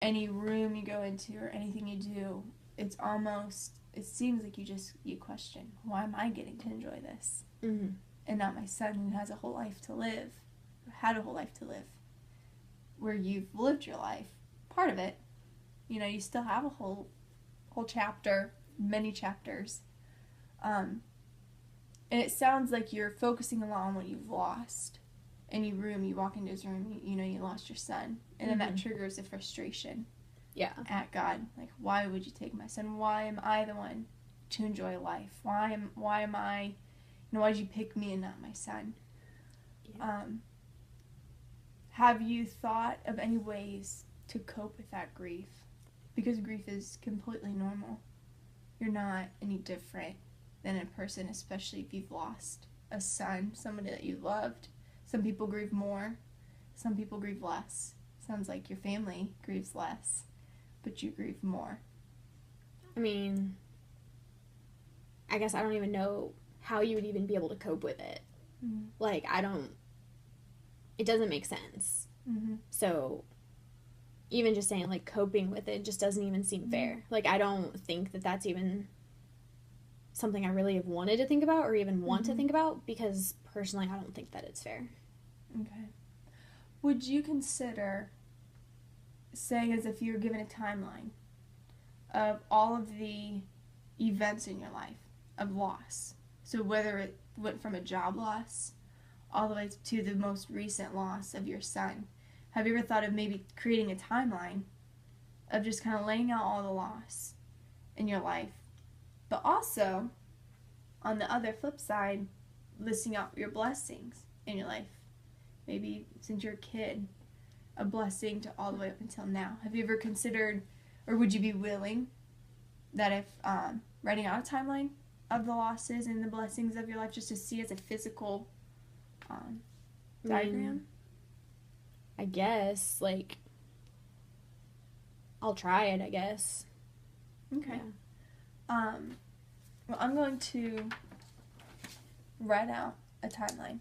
any room you go into or anything you do, it seems like you question, why am I getting to enjoy this? Mm-hmm. And not my son who has a whole life to live, or had a whole life to live, where you've lived your life, part of it. You still have a whole chapter, many chapters. And it sounds like you're focusing a lot on what you've lost. You walk into his room, you lost your son. And then that triggers a frustration. Yeah. At God. Like, why would you take my son? Why am I the one to enjoy life? Why am I, why did you pick me and not my son? Yeah. Have you thought of any ways to cope with that grief? Because grief is completely normal. You're not any different than a person, especially if you've lost a son, somebody that you loved. Some people grieve more. Some people grieve less. Sounds like your family grieves less, but you grieve more. I mean, I guess I don't even know how you would even be able to cope with it. Mm-hmm. Like, it doesn't make sense. Mm-hmm. So, even just saying, like, coping with it just doesn't even seem fair. Like, I don't think that that's even something I really have wanted to think about or even want to think about, because personally I don't think that it's fair. Okay. Would you consider saying, as if you were given a timeline of all of the events in your life of loss, so whether it went from a job loss all the way to the most recent loss of your son, have you ever thought of maybe creating a timeline of just kind of laying out all the loss in your life, but also, on the other flip side, listing out your blessings in your life? Maybe since you're a kid, a blessing to all the way up until now. Have you ever considered, or would you be willing, that if writing out a timeline of the losses and the blessings of your life, just to see as a physical diagram? I guess, like, I'll try it, I guess. Okay. Yeah. Well, I'm going to write out a timeline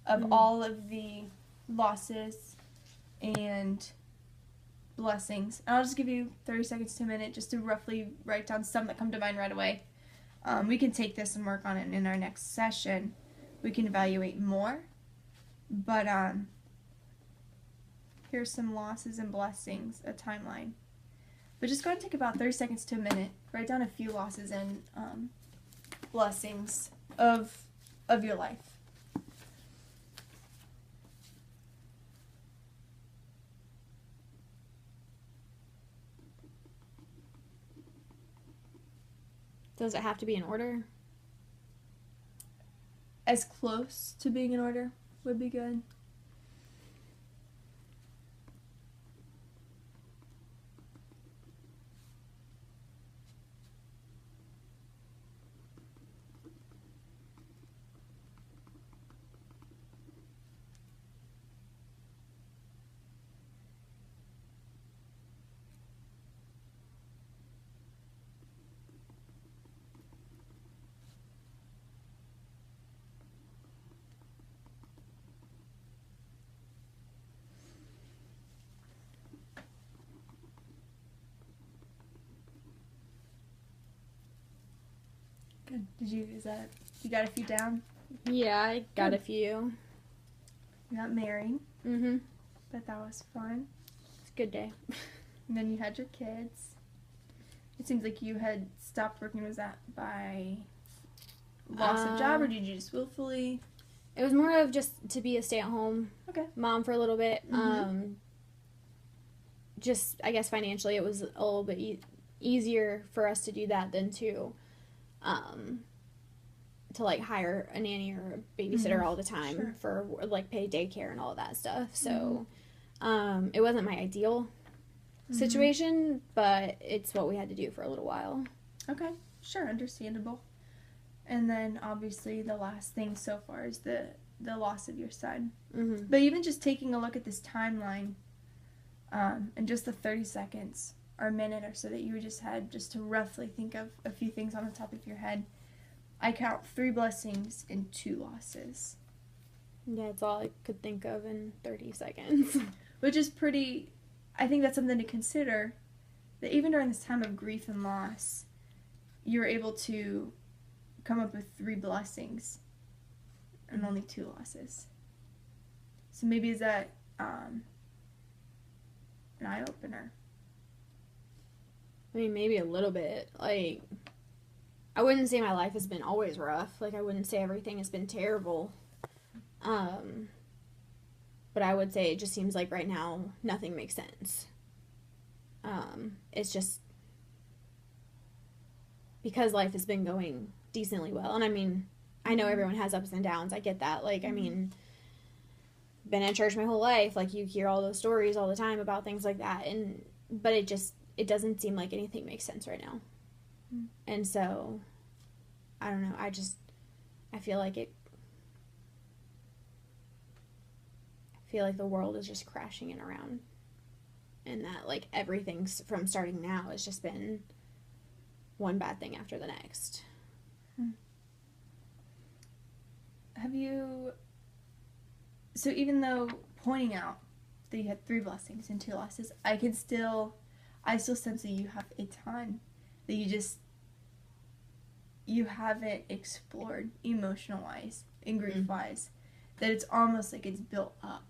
of all of the losses and blessings. And I'll just give you 30 seconds to a minute just to roughly write down some that come to mind right away. We can take this and work on it in our next session. We can evaluate more. But here's some losses and blessings, a timeline. But just go ahead and take about 30 seconds to a minute. Write down a few losses and blessings of your life. Does it have to be in order? As close to being in order would be good. Good. You got a few down? Yeah, I got a few. You got married. Mm-hmm. Bet that was fun. It's a good day. And then you had your kids. It seems like you had stopped working. Was that by loss of job, or did you just willfully? It was more of just to be a stay-at-home mom for a little bit. Just, I guess, financially, it was a little bit easier for us to do that than to like hire a nanny or a babysitter all the time for like pay daycare and all of that stuff. So it wasn't my ideal situation, but it's what we had to do for a little while. Okay, sure, understandable. And then obviously the last thing so far is the loss of your son. But even just taking a look at this timeline, and just the 30 seconds or a minute or so that you just had just to roughly think of a few things on the top of your head, I count 3 blessings and 2 losses. Yeah, it's all I could think of in 30 seconds. Which is pretty I think that's something to consider, that even during this time of grief and loss, you're able to come up with 3 blessings and only 2 losses. So maybe is that an eye-opener? I mean, maybe a little bit. Like, I wouldn't say my life has been always rough. Like, I wouldn't say everything has been terrible. But I would say it just seems like right now nothing makes sense. It's just because life has been going decently well. And I mean, I know everyone has ups and downs. I get that. Like, I mean, been in church my whole life. Like, you hear all those stories all the time about things like that. But it doesn't seem like anything makes sense right now. And so, I don't know. I feel like the world is just crashing in around. And that, like, everything from starting now has just been one bad thing after the next. So even though pointing out that you had 3 blessings and 2 losses, I still sense that you have a ton that you haven't explored emotional-wise and grief-wise, that it's almost like it's built up,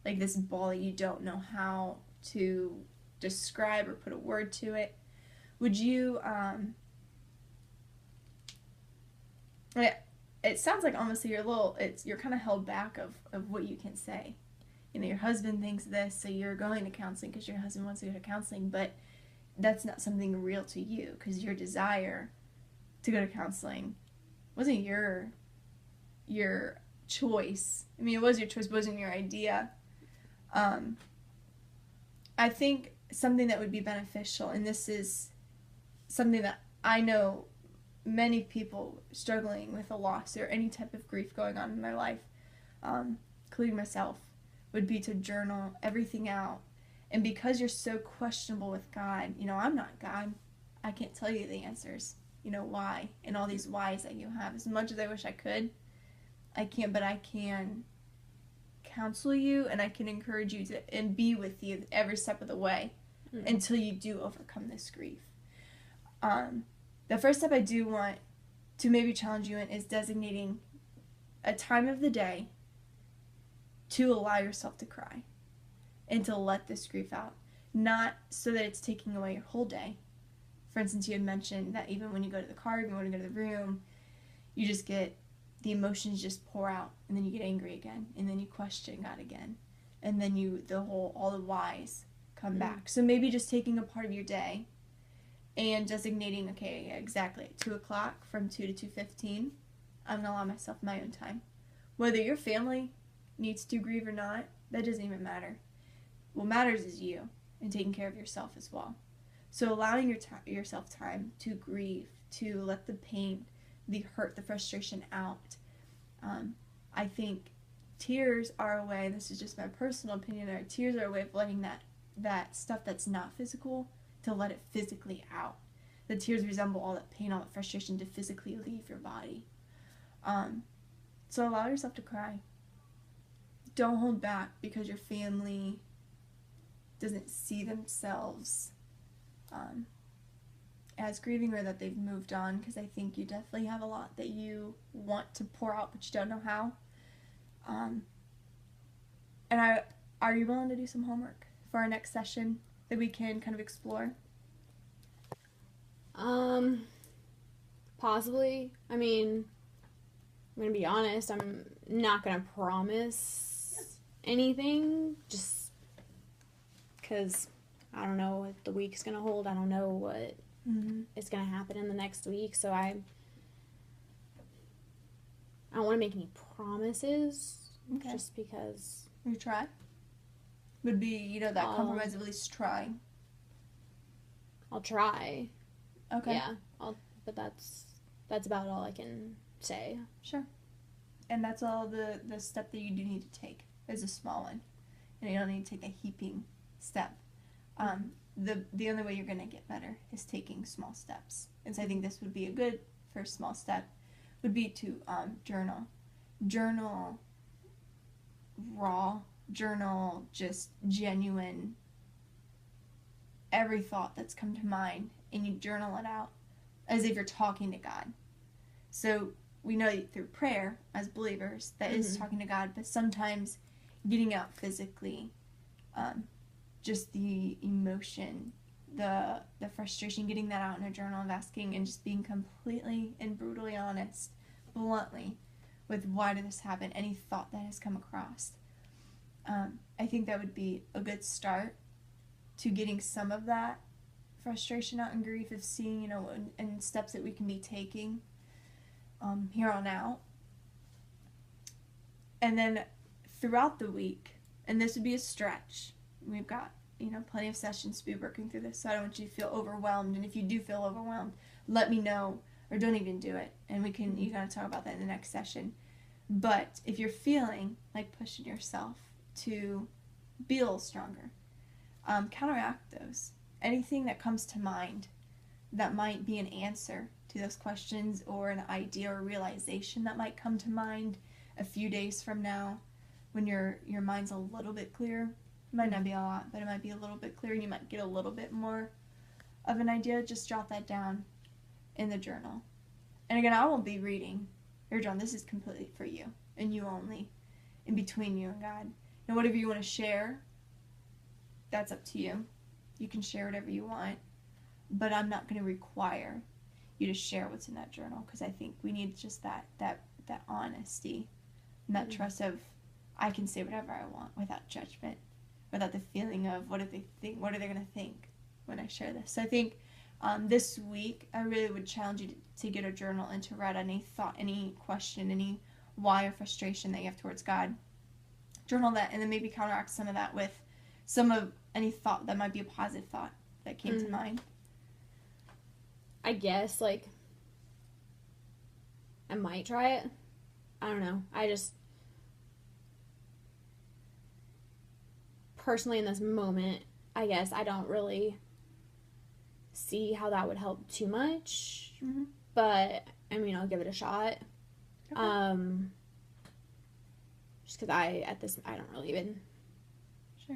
like this ball that you don't know how to describe or put a word to it. Would you, it sounds like almost you're kind of held back of what you can say. You know, your husband thinks this, so you're going to counseling because your husband wants to go to counseling, but that's not something real to you, because your desire to go to counseling wasn't your choice. I mean, it was your choice, but it wasn't your idea. I think something that would be beneficial, and this is something that I know many people struggling with a loss or any type of grief going on in their life, including myself, would be to journal everything out. And because you're so questionable with God, you know, I'm not God. I can't tell you the answers, you know, why, and all these whys that you have. As much as I wish I could, I can't, but I can counsel you, and I can encourage you to, and be with you every step of the way until you do overcome this grief. The first step I do want to maybe challenge you in is designating a time of the day to allow yourself to cry and to let this grief out. Not so that it's taking away your whole day. For instance, you had mentioned that even when you go to the car, you want to go to the room, you just get, the emotions just pour out, and then you get angry again, and then you question God again, and then all the whys come back. So maybe just taking a part of your day and designating, okay, exactly at 2 o'clock from 2 to 2:15, I'm going to allow myself my own time. Whether your family needs to grieve or not, that doesn't even matter. What matters is you and taking care of yourself as well. So allowing yourself time to grieve, to let the pain, the hurt, the frustration out. I think tears are a way, this is just my personal opinion, tears are a way of letting that stuff that's not physical, to let it physically out. The tears resemble all that pain, all that frustration, to physically leave your body. So allow yourself to cry. Don't hold back because your family doesn't see themselves as grieving, or that they've moved on, because I think you definitely have a lot that you want to pour out but you don't know how. And are you willing to do some homework for our next session that we can kind of explore? Possibly. I mean, I'm gonna be honest, I'm not gonna promise anything, just because I don't know what the week's gonna hold. I don't know what is gonna happen in the next week, so I don't want to make any promises. Okay. Just because. You try? Would be, you know, that compromise of at least trying. I'll try. Okay. Yeah. But that's about all I can say. Sure. And that's all the step that you do need to take is a small one. And you don't need to take a heaping step. The only way you're going to get better is taking small steps. And so I think this would be a good first small step, would be to journal. Journal raw, journal just genuine every thought that's come to mind and you journal it out as if you're talking to God. So we know that through prayer as believers that is talking to God, but sometimes getting out physically, just the emotion, the frustration, getting that out in a journal of asking and just being completely and brutally honest, bluntly, with why did this happen, any thought that has come across. I think that would be a good start to getting some of that frustration out and grief of seeing, and steps that we can be taking here on out. And then throughout the week, and this would be a stretch, we've got, plenty of sessions to be working through this, so I don't want you to feel overwhelmed. And if you do feel overwhelmed, let me know, or don't even do it, and you gotta talk about that in the next session. But if you're feeling like pushing yourself to be a little stronger, counteract those. Anything that comes to mind that might be an answer to those questions, or an idea or realization that might come to mind a few days from now when your mind's a little bit clearer. It might not be a lot, but it might be a little bit clearer, and you might get a little bit more of an idea. Just jot that down in the journal. And again, I won't be reading your journal. This is completely for you and you only, in between you and God. And whatever you want to share, that's up to you. You can share whatever you want, but I'm not going to require you to share what's in that journal, because I think we need just that honesty and that trust of, I can say whatever I want without judgment, without the feeling of what if they think, what are they going to think when I share this. So I think this week I really would challenge you to get a journal and to write any thought, any question, any why or frustration that you have towards God. Journal that, and then maybe counteract some of that with some of any thought that might be a positive thought that came to mind. I guess, I might try it. I don't know. I just, personally in this moment, I guess I don't really see how that would help too much. Mm-hmm. But, I'll give it a shot. Okay. Just because I don't really even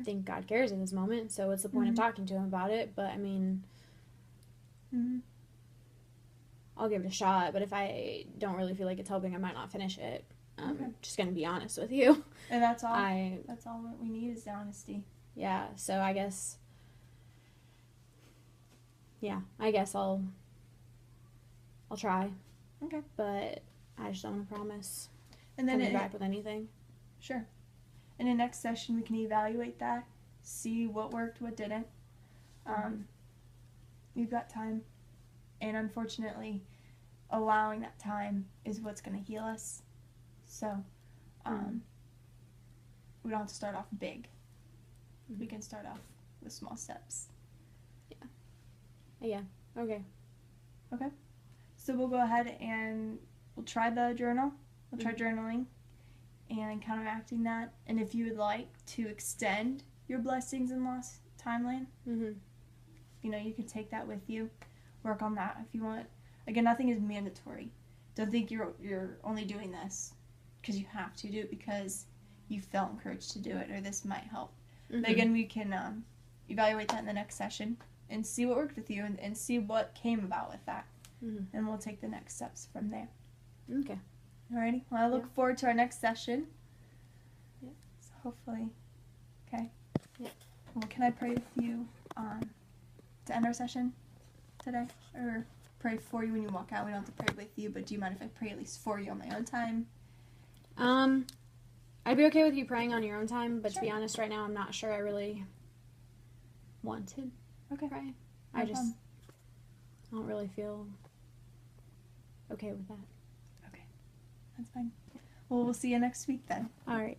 think God cares in this moment, so what's the point of talking to him about it? But, I'll give it a shot, but if I don't really feel like it's helping, I might not finish it. Just gonna be honest with you. And that's all. That's all that we need is the honesty. Yeah. So I guess. Yeah, I guess I'll try. Okay. But I just don't want to promise. And then coming back with anything. Sure. In the next session, we can evaluate that, see what worked, what didn't. You've got time, and unfortunately, allowing that time is what's going to heal us. So, we don't have to start off big. We can start off with small steps. Yeah. Okay. Okay. So we'll go ahead and we'll try the journal. We'll try journaling and counteracting that. And if you would like to extend your blessings and loss timeline, you can take that with you. Work on that if you want. Again, nothing is mandatory. Don't think you're only doing this because you have to. Do it because you felt encouraged to do it, or this might help. But again, we can evaluate that in the next session and see what worked with you, and see what came about with that. And we'll take the next steps from there. Okay. Alrighty. Well, I look forward to our next session. Yeah. So hopefully. Okay. Yeah. Well, can I pray with you to end our session today? Or pray for you when you walk out? We don't have to pray with you, but do you mind if I pray at least for you on my own time? I'd be okay with you praying on your own time, but to be honest, right now, I'm not sure I really want to pray. I don't really feel okay with that. Okay. That's fine. Well, we'll see you next week then. All right.